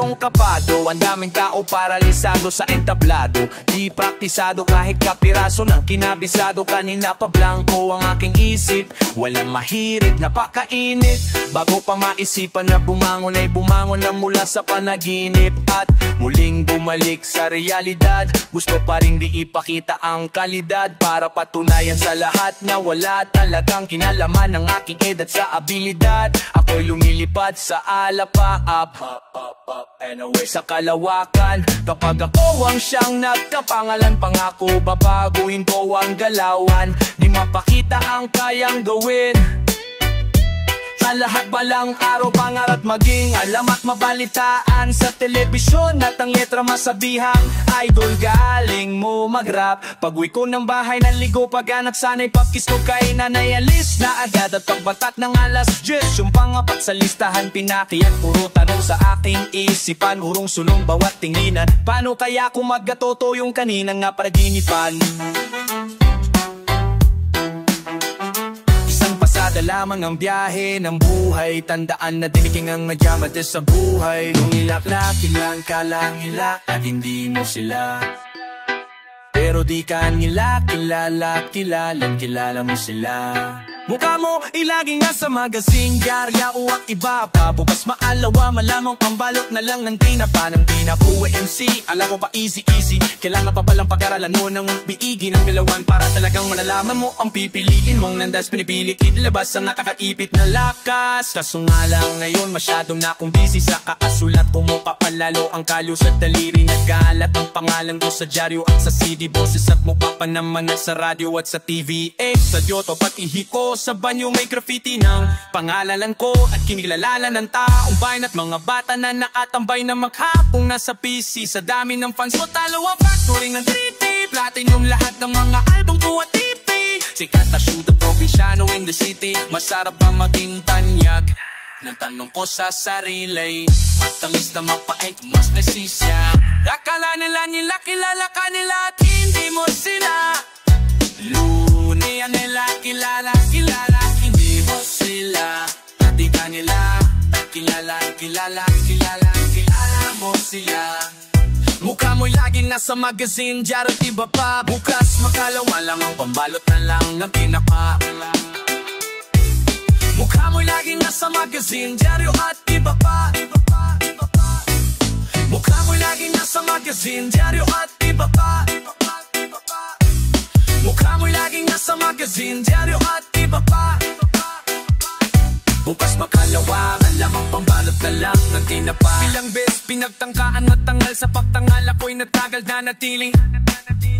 masyadong kapado. Ang daming tao paralisado sa entablado. Di praktisado kahit kapiraso ng kinabisado. Kanina pa blanco ang aking isip, walang mahirit, napakainit. Bago pa maisipan na bumangon ay bumangon na mula sa panaginip. At muling bumalik sa realidad. Gusto pa rin di ipakita ang kalidad, para patunayan sa lahat na wala talagang kinalaman ng aking edad sa abilidad. Ako'y lumilipad sa alapa, up, anyway sa kalawakan. Kapag ako ang siyang nagkapangalan, pangako babaguhin ko ang galawan. Di mapakita ang kayang gawin sa lahat balang araw, pangarap maging alam at mabalitaan sa telebisyon at ang letra masabihang idol, galing mo mag-rap. Pag-uwi ko ng bahay, naligo pag-anak, sana'y pakis ko kay nanay, alis na agad. At pagbatak ng alas 10, yung pangapat sa listahan, pinakiyak puro tanong sa aking isipan, urong sulong bawat tinginan. Paano kaya kung magkatoto yung kanina nga paginipan? Pasada lamang ang biyahe ng buhay, tandaan na diniging ang madyamad sa buhay. Nung ilaklak, ilang kalang hilak at hindi mo sila, pero di ka nila kilala, kilala mo sila. Mukha mo ilaging nasa magazine, dyarya o at iba pa. Bukas maalawa, malamang pambalot na lang ng tinapa. Ng tinapuwi MC, alam mo pa easy. Kailangan pa palang pag-aralan mo ng biigi ng galawan, para talagang malalaman mo ang pipiliin mong landas. Pinipilit ilabas ang nakakaipit na lakas. Kaso nga lang ngayon masyadong na akong busy sa kakasulat. Pumuka palalo ang kalos at daliri, nagkalat ang pangalan ko sa dyaryo at sa CD. Boses at mukha pa naman sa radyo at sa TV. Sa Dyoto pati hiko, sa banyo may graffiti ng pangalalan ko at kinilalanan ng taong bayan at mga bata na nakatambay na maghapong nasa PC. Sa dami ng fans mo talo ang factory ng 3T, platinum lahat ng mga album ko at TV. Sikat na shoot the probinsyano in the city, masarap ba maging tanyag? Natanong ko sa sarili, matamis na mapait, mas nasisya. Akala nila kilala ka nila at hindi mo sila. Lunian nila kilala, hindi mo sila. Pati ka nila kilala mo sila. Mukha mo'y laging nasa magazine, dyaryo at iba pa. Bukas makalawa lang ang pambalot na lang ng pinaka. Mukha mo'y laging nasa magazine, dyaryo at iba pa. Mukha mo'y laging nasa magazine, dyaryo at iba pa. Mukha mo'y laging nasa magazine, dyaryo at iba pa. Bukas makalawa, alamang pambalot na lang ng tinapa. Ilang beses pinagtangkaan at tangal, sa pagtangal ako'y natagal na natiling.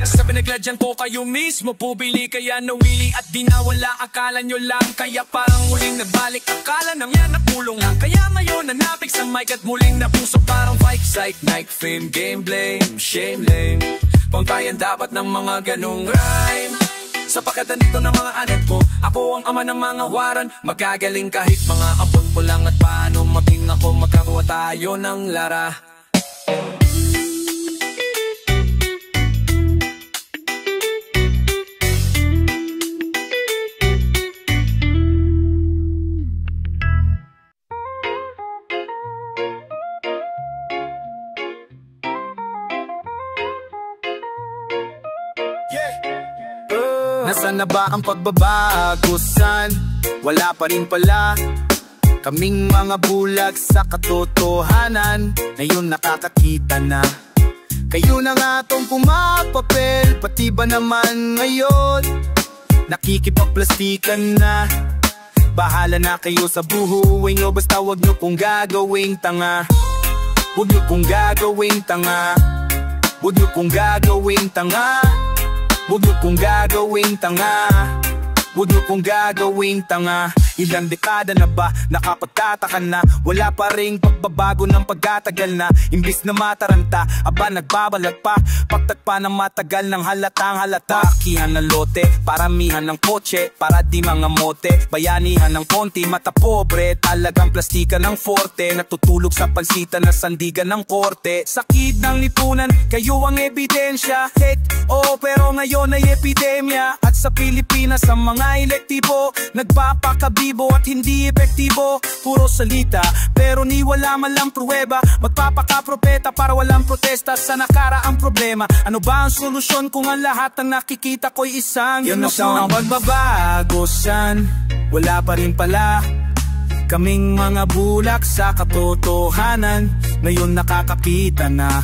Sa pinagladyan ko kayo mismo pubili, kaya nawili at di nawala. Akala nyo lang, kaya parang muling nagbalik. Akala nang yan nakulong lang, kaya ngayon nanapik sa mic at muling napuso. Parang fight, psych, night, fame, game, blame, shame, lame. Pangtayan dapat ng mga ganong rhyme. Sa pagkatanito ng mga anet ko, ako ang ama ng mga waran. Magagaling kahit mga abot ko lang, at paano mating ako, magkakawa tayo ng lara. Nasaan na ba ang pagbabago, san? Wala pa rin pala. Kaming mga bulag sa katotohanan, ngayon nakakakita na. Kayo na nga tong pumapapel, pati ba naman ngayon nakikipagplastikan na? Bahala na kayo sa buhay nyo, basta wag nyo pong gagawing tanga. Wag nyo pong gagawing tanga. Wag nyo pong gagawing tanga. Huwag nyo pong gagawing tanga. Huwag nyo pong gagawing tanga. Ilang dekada na ba nakapagtataka na wala pa ring pagbabago ng pagkatagal na. Imbis na mataranta, aba nagbabalag pa. Pagtagpa ng matagal ng halatang halata. Pakihan ng lote, paramihan ng kotse, para di mga mote. Bayanihan ng konti, mata pobre. Talagang plastika ng forte, natutulog sa pansitan na sandigan ng korte. Sakit ng lipunan, kayo ang ebidensya. Hate, pero ngayon ay epidemya. At sa Pilipinas ang mga elektibo, nagpapakabibo at hindi epektibo. Puro salita pero ni wala man lang pruweba, magpapakapropeta para walang protesta sa nakaraang problema. Ano ba ang solusyon kung ang lahat ng nakikita ko'y isang yun ang pagbabago san? Wala pa rin pala kaming mga bulak sa katotohanan. Ngayon nakakakita na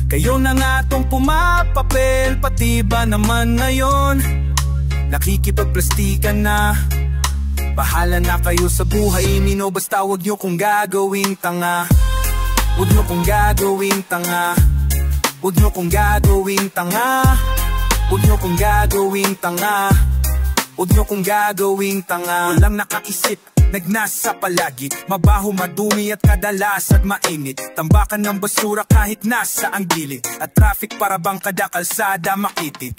kayo na nga tong pumapapel, pati ba naman ngayon nakikipagplastikan na. Bahala na kayo sa buhay nino, basta wag nyo kong gagawing tanga. Wag nyo kong gagawing tanga. Wag nyo kong gagawing tanga. Wag nyo kong gagawing tanga. Wag nyo kong gagawing tanga. Walang nakaisip, nagnasa palagi, mabaho, madumi at kadalas at mainit. Tambakan ng basura kahit nasa ang gilid, at traffic para bang kada kalsada makitid.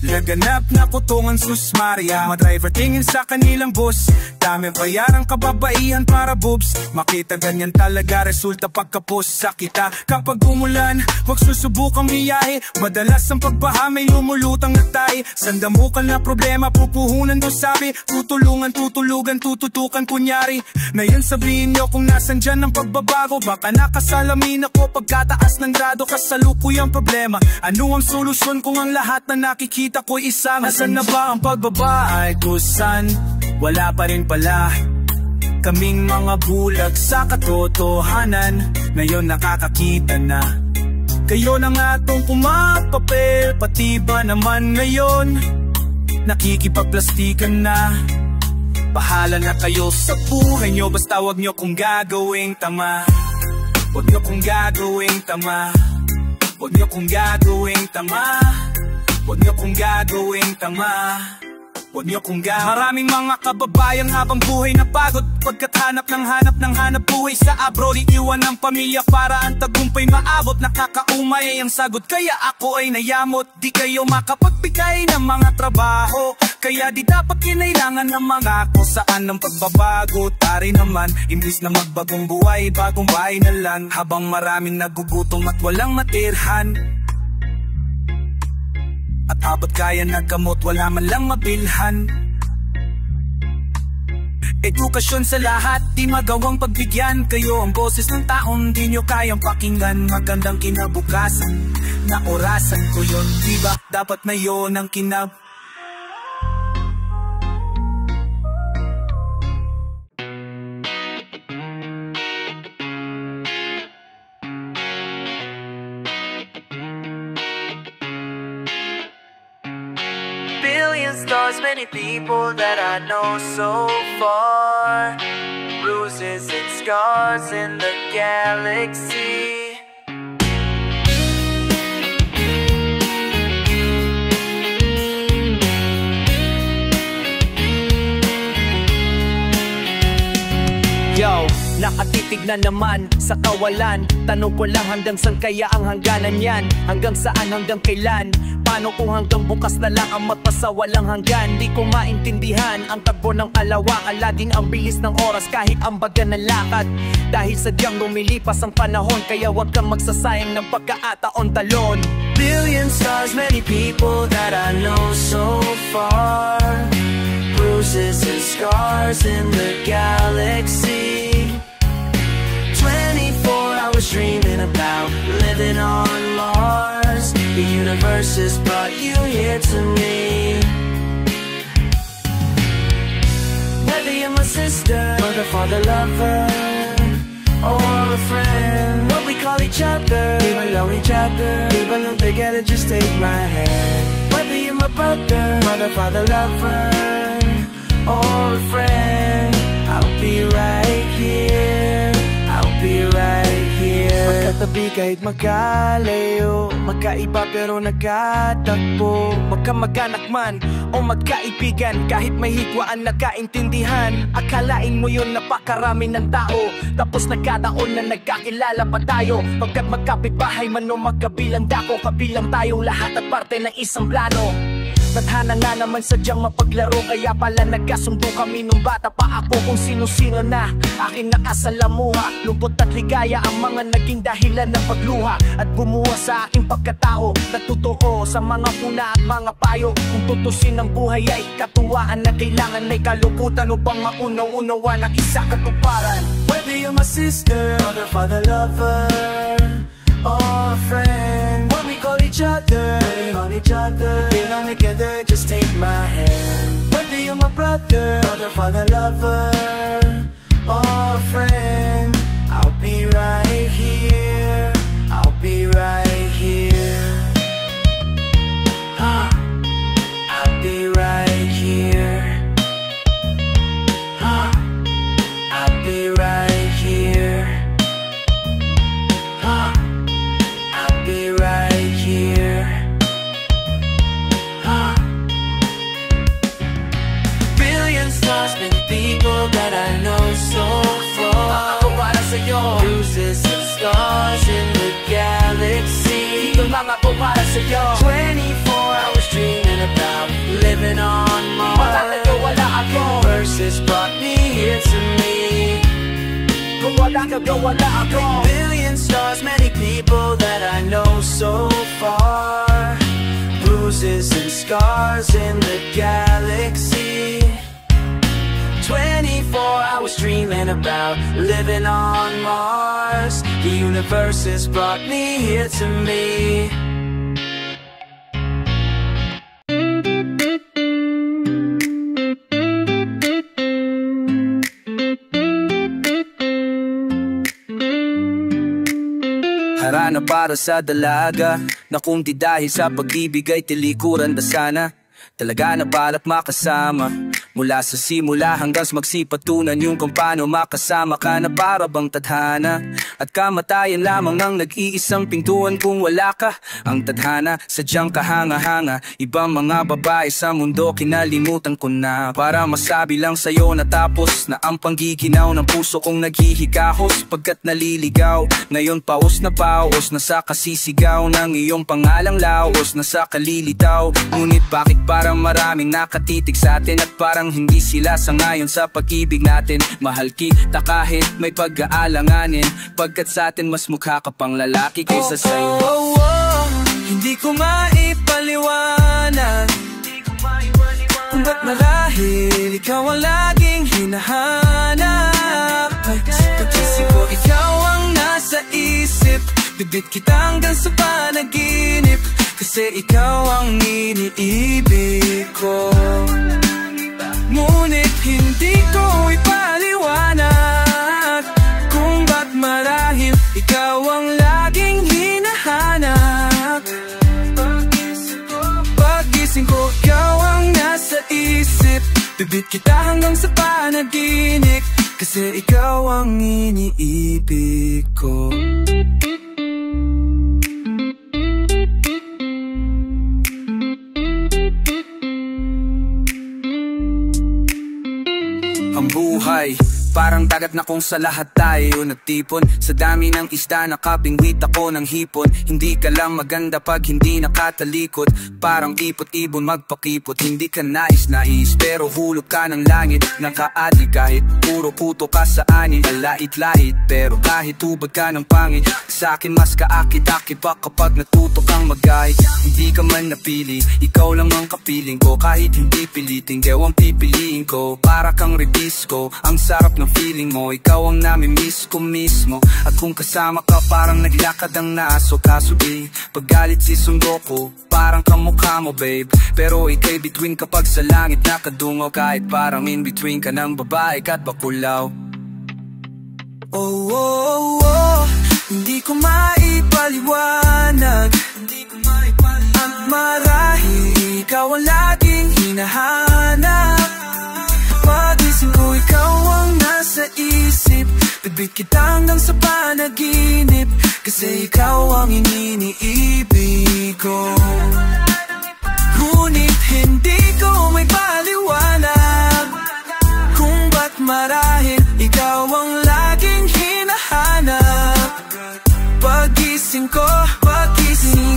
Laganap na kutungan sus Maria, mga driver tingin sa kanilang bus, dami bayarang kababaihan para boobs. Makita ganyan talaga resulta pagkapos sa kita. Kapag umulan, wag susubukang miyahe, madalas ang pagbaha may lumulutang na tayo. Sandamukan na problema, pupuhunan do sabi, tutulungan, tutulugan, tututukan kunyari. Ngayon sabihin nyo kung nasan dyan ang pagbabago, baka nakasalamin ako pagkataas ng grado. Kasalukuyang problema, ano ang solusyon kung ang lahat na nakikita ko'y isang asan na ba ang pagbabago san? Wala pa rin pala kaming mga bulag sa katotohanan. Ngayon nakakakita na kayo na nga tong pumapapel, pati ba naman ngayon nakikipagplastikan na. Bahala na kayo sa buhay nyo, basta wag nyo kong gagawing tama. Wag nyo kong gagawing tama. Wag nyo kong gagawing tama. Huwag niyo kong gagawing tama. Huwag niyo kong gagawing. Maraming mga kababayan habang buhay na pagod, pagkat hanap ng hanap buhay sa abroad. Iiwan ng pamilya para ang tagumpay maabot. Nakakaumay ay ang sagot, kaya ako ay nayamot. Di kayo makapagbigay ng mga trabaho, kaya di dapat kinailangan ng mga ako. Saan ang pagbabago? Tari naman, imbis na magbagong buhay, bagong bahay na lang. Habang maraming nagugutom at walang matirhan, at abot kaya na gamot, wala man lang mabilhan. Edukasyon sa lahat, di magawang pagbigyan. Kayo ang boses ng taon, di nyo kayang pakinggan. Magandang kinabukasan, na orasan ko yun. Diba dapat na yun ang kinab. Stars, many people that I know so far, bruises and scars in the galaxy. Yo, nakatitig na naman sa kawalan. Tanong ko lang hanggang saan kaya ang hangganan yan? Hanggang saan, hanggang kailan? Paano kung hanggang bukas na lang ang mata sa walang hanggan? Di ko maintindihan ang tagbo ng alawang. Alading ang bilis ng oras kahit ang baga ng lakad. Dahil sadyang lumilipas ang panahon, kaya wag kang magsasayang ng pagkakataon talon. Billion stars, many people that I know so far, bruises and scars in the galaxy. 24 hours dreaming about living on Mars. The universe has brought you here to me. Whether you're my sister, mother, father, lover, or a friend, what we call each other, we belong each other. Even if together, just take my hand. Whether you're my brother, mother, father, lover, or a friend, I'll be right here. I'll be right here. Magkatabi kahit magkalayo, magkaiba pero nagkatagpo. Magkamag-anak man o magkaibigan, kahit may higwaan nagkaintindihan. Akalain mo yun napakarami ng tao, tapos nagkataon na nagkakilala pa tayo. Pagkat magkapitbahay man o magkabilang dako, kabilang tayong lahat at parte ng isang plano. Tadhana nga naman sadyang mapaglaro, kaya pala nagkasundo kami nung bata pa ako. Kung sino-sino na aking nakasalamuha, lungkot at ligaya ang mga naging dahilan ng pagluha, at bumuha sa aking pagkatao. Natutuo sa mga puna at mga payo, kung tutusin ang buhay ay katuwaan na kailangan ay kaluputan upang maunaw-unawa ng isa katuparan. Whether you're my sister, mother, father, lover, or a friend, what we call each other, on each other, belong together, just take my hand. Whether you're my brother, mother, father, lover, or a friend, I'll be right here, I'll be right here. I'll be right here. I'll be right here. I'll be right here. Billion stars, many people that I know so far. Ako para sa'yo, Bruises and scars in the galaxy. ito lang ako para sa'yo. 24 hours dreaming about living on Mars. Matatayo wala ako, Verses brought me here to me. kung wala ka wala ako. Billion stars, many people that I know so far. Bruises and scars in the galaxy. 24 hours dreaming about living on Mars. The universe has brought me here to me. Harana para sa dalaga, na kung di dahil sa pag-ibig ay tilikuran na sana. Talaga na balak makasama, mula sa simula hanggang magsipatunan yung kung paano makasama ka na para bang tadhana. At kamatayan lamang ang nag-iisang pintuan kung wala ka. Ang tadhana, sadyang kahanga-hanga. Ibang mga babae sa mundo kinalimutan ko na, para masabi lang sa'yo natapos na ang panggiginaw ng puso kong naghihikahos. Pagkat naliligaw, ngayon paus na sa kasisigaw ng iyong pangalang laos na sa kalilitaw. Ngunit bakit parang maraming nakatitig sa atin, at parang hindi sila sangayon sa pag-ibig natin. Mahal kita kahit may pag-aalanganin, pagkat sa atin mas mukha ka pang lalaki kaysa sa'yo. Hindi ko maipaliwanag kung ba't marahil ikaw ang laging hinahanap. Pag-isip ko, ikaw ang nasa isip, bibit kita hanggang sa panaginip, kasi ikaw ang iniibig ko. Ngunit hindi ko ipaliwanag kung ba't marahil ikaw ang laging hinahanap. Pag-gising ko, ikaw ang nasa isip, bibit kita hanggang sa panaginip, kasi ikaw ang iniibig ko. Ang buhay parang dagat na kung sa lahat tayo nagtipon. Sa dami ng isda nakabingwit ako ng hipon. Hindi ka lang maganda pag hindi nakatalikod, parang ipot-ibon magpakipot. Hindi ka nais-nais pero hulog ka ng langit. Nakaadli kahit puro puto ka sa ani. Alait-lait pero kahit tubag ka ng pangit, sa akin mas kaakit-akit pa kapag natuto kang mag-guide. Hindi ka man napili, ikaw lang ang kapiling ko. Kahit hindi piliting, ikaw ang pipiliin ko. Para kang release ko, ang sarap ng feeling mo. Ikaw ang nami-miss ko mismo. At kung kasama ka parang naglakad ang naso. Kaso di, paggalit si sundo ko, parang kamukha mo babe. Pero ikay between kapag sa langit nakadungo. Kahit parang in between ka ng babae at bakulaw. Oh, oh, oh, hindi ko maipaliwanag, at marahil ikaw ang laging hinahanap. Pagising ko, ikaw ang nasa isip, bibit kita hanggang sa panaginip, kasi ikaw ang iniibig ko. Ngunit hindi ko may paliwanag kung ba't marahil ikaw ang laging hinahanap. Pagising ko,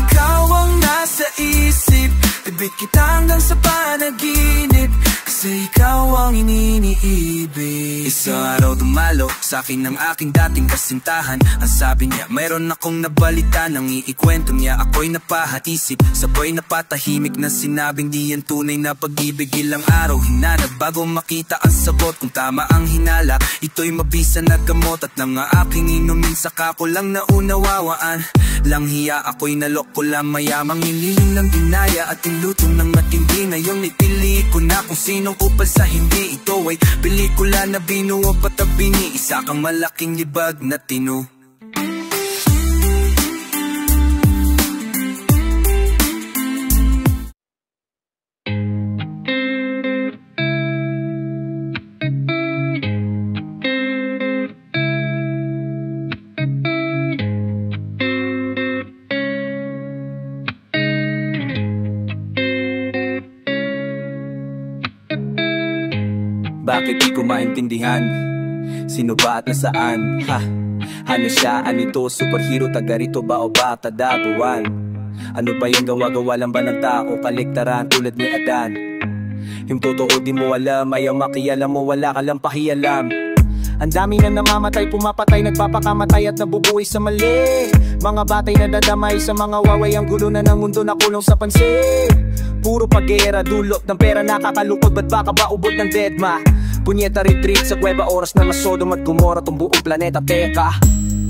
ikaw ang nasa isip, bibit Iniibig kita hanggang sa panaginip, kasi ikaw ang iniibig. Isang araw dumalo sa'kin ng aking dating kasintahan. Ang sabi niya, mayroon akong nabalita. Nang iikwento niya, ako'y napahatisip. Sabay napatahimik na sinabing di yan tunay na pag-ibig. Ilang araw hinanap bago makita ang sagot. Kung tama ang hinala, ito'y mabisa na gamot. At nang aking inumin, saka ko lang naunawawaan. Lang hiya ako'y naloko lang, mayamang nililing ng dinaya at inluto ng matindi. Ngayon ipili ko na kung sinong upal sa hindi. Ito ay pelikula na binuo patabi ni isa kang malaking libag na tino. Bakit di ko maintindihan? Sino ba at nasaan? Ha? Ano siya? Ano ito? Superhero? Taga rito ba o bata dabuan? Ano ba yung gawa-gawa lang ba ng tao? Kaliktaran tulad ni Adan. Yung totoo di mo alam, ayaw makialam mo, wala ka lang pakialam. Ang dami na namamatay, pumapatay, nagpapakamatay at nabubuhay sa mali. Mga batay na dadamay sa mga waway. Ang gulo na ng mundo na kulong sa pansin. Puro pagera, dulot ng pera, nakakalukod. Ba't baka ba ubod ng deadma? Punyeta retreat sa kuweba, oras na masodom at gumora tong buong planeta, teka.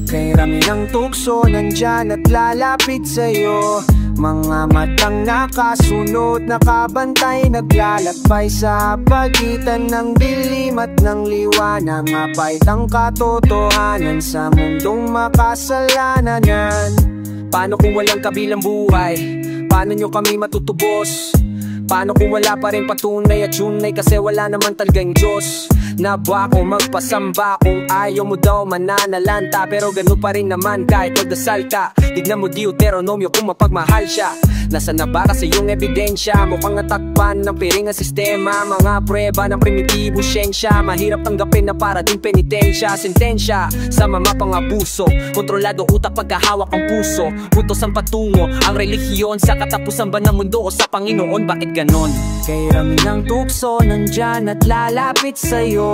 Kay rami ng tukso nandyan at lalapit sa'yo. Mga matang nakasunod, nakabantay, naglalakbay sa pagitan ng dilim at ng liwanag. Mapait ang katotohanan sa mundong makasalanan. Paano kung walang kabilang buhay? Paano nyo kami matutubos? Paano kung wala pa rin patunay at tunay? Kasi wala naman talagang Diyos. Na ba ako magpasamba kung ayaw mo daw mananalanta? Pero ganun pa rin naman kahit magdasal ka. Tignan mo Deuteronomio kung mapagmahal siya. Nasaan na ba kasi yung ebidensya? Mukhang natakpan ng piring ang sistema. Mga prueba ng primitibo siyensya. Mahirap tanggapin na para din penitensya. Sentensya sa mamapang abuso. Kontrolado utak pagkahawak ang puso. Utos ang patungo ang relihiyon. Sa katapusan ba ng mundo o sa Panginoon? Bakit ganon? Kay rami ng tukso nandyan at lalapit sa'yo.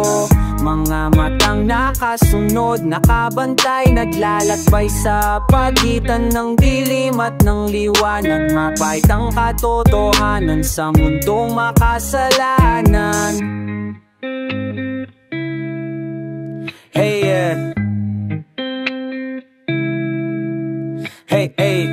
Mga matang nakasunod, nakabantay, naglalakbay sa pagitan ng dilim at ng liwanag. Mapait ang katotohanan sa mundong makasalanan. Hey, hey.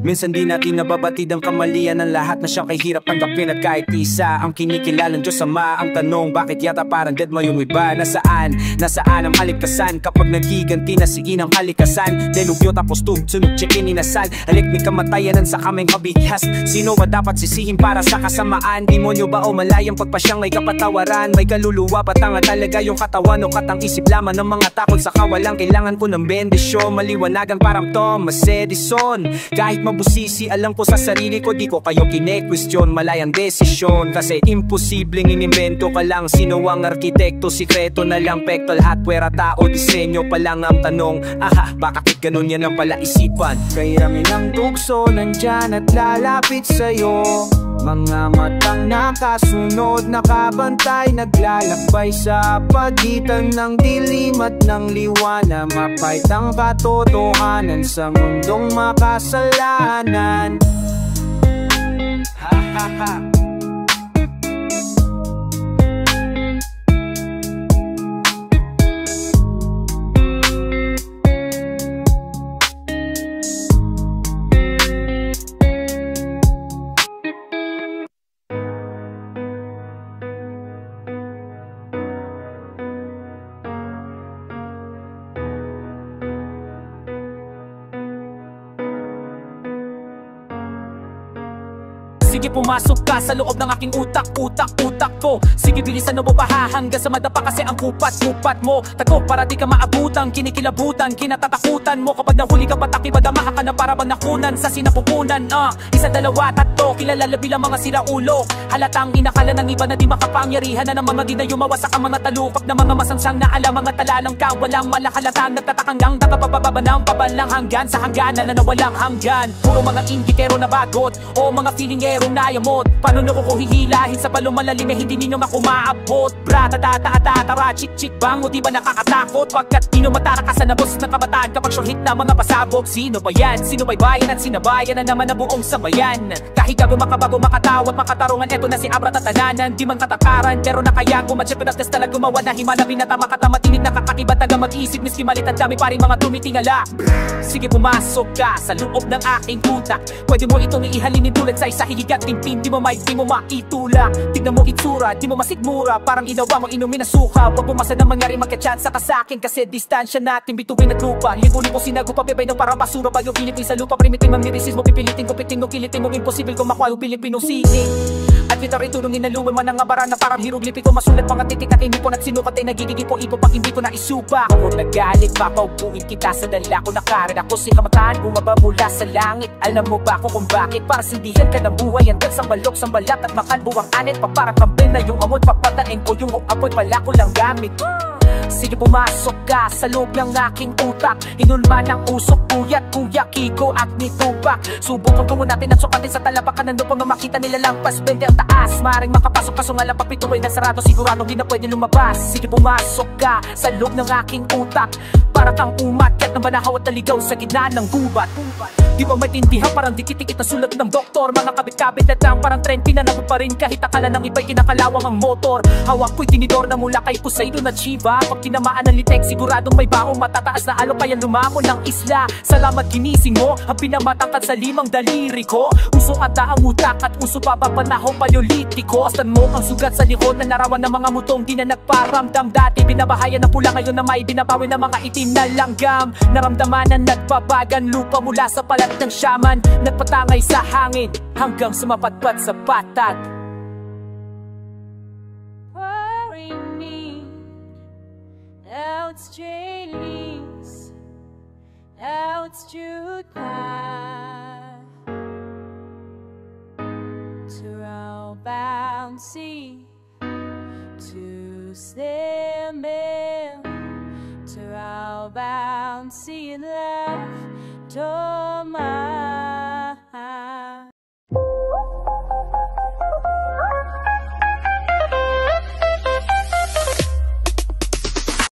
Minsan di natin nababatid ang kamalian ng lahat na siyang kahirap tanggapin. At kahit isa ang kinikilalang Diyos Ama, ang tanong bakit yata parang dead mo yung iba? Nasaan? Nasaan ang kaligtasan kapag nagiganti na si inang kalikasan? Delugyo tapos sunod siya ininasal. Alik ni kamatayanan sa kaming kabihas. Sino ba dapat sisihin para sa kasamaan? Demonyo ba o malayang pagpasyang may kapatawaran? May kaluluwa ba tanga talaga yung katawan o katang isip lamang ng mga takot sa kawalang? Kailangan ko ng bendisyon, maliwanagan parang Thomas Edison. Kahit mabusisi, alam ko sa sarili ko, di ko kayo kine-question. Malayang desisyon, kasi imposibleng inimbento ka lang. Sino ang arkitekto? Sikreto na lang, pektal, hardware, tao, disenyo pa lang ang tanong. Aha, bakit ganun yan ang pala isipan? Kay rami ng tukso nandyan at lalapit sa'yo. Mga matang nakasunod, nakabantay, naglalakbay sa pagitan ng dilim at ng liwanag. Mapait ang katotohanan sa mundong makasalanan. Ha ha ha. Sige pumasok ka sa loob ng aking utak ko. Sige bilisan mo pa hanggang sa madapa kasi ang kupat mo. Tago para di ka maabutan, kinikilabutan, kinatatakutan mo. Kapag nahuli ka pataki, madama ka na para bang nakunan sa sinapupunan. Isa, dalawa, tatlo, kilala bilang mga siraulo. Halatang inakala ng iba na di makapangyarihan na ng mga di na yumawasak ang mga talukap na mga masangsang na alam. Mga talalang ka, walang malakalatang nagtatakang lang nakapababa ng pabalang hanggan sa hangganan na nawalang hanggan. Puro mga indikero na bagot o mga feelingero merong nayamot. Paano nyo ko hihilahin sa balong malalim na hindi ninyo makumaabot? Bra, tara, chik bang o di ba nakakatakot? Pagkat di nyo matarakas na boss ng kabataan kapag sure hit na mga pasabog. Sino ba yan? Sino ba'y bayan at sinabayan na naman na buong samayan? Kahit gago makabago makatawat makatarungan, eto na si Abra tatananan. Di man katakaran pero nakaya ko matsyep pinagtas talaga gumawa na himala. Pinatama katamatingin nakakakiba taga mag-isip. Miski malit ang dami pa rin mga tumitingala. Sige pumasok ka sa loob ng aking utak. Pwede mo itong ihalinin tulad sa isa higigat timpin. Di mo maitulak. Tignan mo itsura, di mo masigmura. Parang inawa mo inumin na suka. Huwag bumasa na mangyari magkachansa ka sa'kin. Kasi distansya natin bituin at lupa. Lipunin ko sinago pa bebay ng para basura. Bago Pilipin sa lupa primitin mang nirisis mo. Pipilitin ko pitin mo kilitin mo. Imposible kung makuha yung Pilipino sining. At Twitter itulungin na luman man ang abara na parang hieroglipi ko. Masulat mga titik at inipon at sinukat ay nagigigil po ipo pag hindi ko na isupa. Kung nagalit papaupuin kita sa dala ko. Nakarin ako si kamataan bumaba mula sa langit. Alam mo ba kung bakit? Para sindihan ka ng buhay. Hanggang sa balok, sa balat at makan buwang anit. Paparang kambel na yung amoy. Papatain ko yung apoy pala ko lang gamit. Sige pumasok ka sa loob ng aking utak. Inulman ang usok, puyat, kuya, kiko at nitupak. Subukan ko natin at sukatin sa talapakan ng lupang na makita nila lampas 20 ang taas. Maring makapasok kaso nga lang papituloy na sarado. Sigurado di na pwede lumabas. Sige pumasok ka sa loob ng aking utak. Para kang umakyat ng banahaw at naligaw sa gitna ng gubat. Di ba maintindihan parang dikit-dikit na sulat ng doktor. Mga kabit-kabit na lang parang trend pinanagot pa rin. Kahit akala ng iba'y kinakalawang ang motor. Hawak ko'y tinidor na mula kay Poseidon at Shiva. Pag tinamaan ng litek siguradong may baong matataas na alo kaya lumamon ng isla. Salamat ginising mo ang pinamatangkad sa limang daliri ko. Uso ata ang utak at uso pa papanahong paleolitiko. Astan mo ang sugat sa likod na narawan ng mga mutong di na nagparamdam dati. Binabahayan ng pula ngayon na may binabawi ng mga itim na langgam. Naramdaman na nagbabagan lupa mula sa palat ng shaman. Nagpatangay sa hangin hanggang sumapatpat sa patat. Worrying me, now it's Jayleen's, now it's Jude Pie. To row bouncy, to slimming, to row bouncy and love.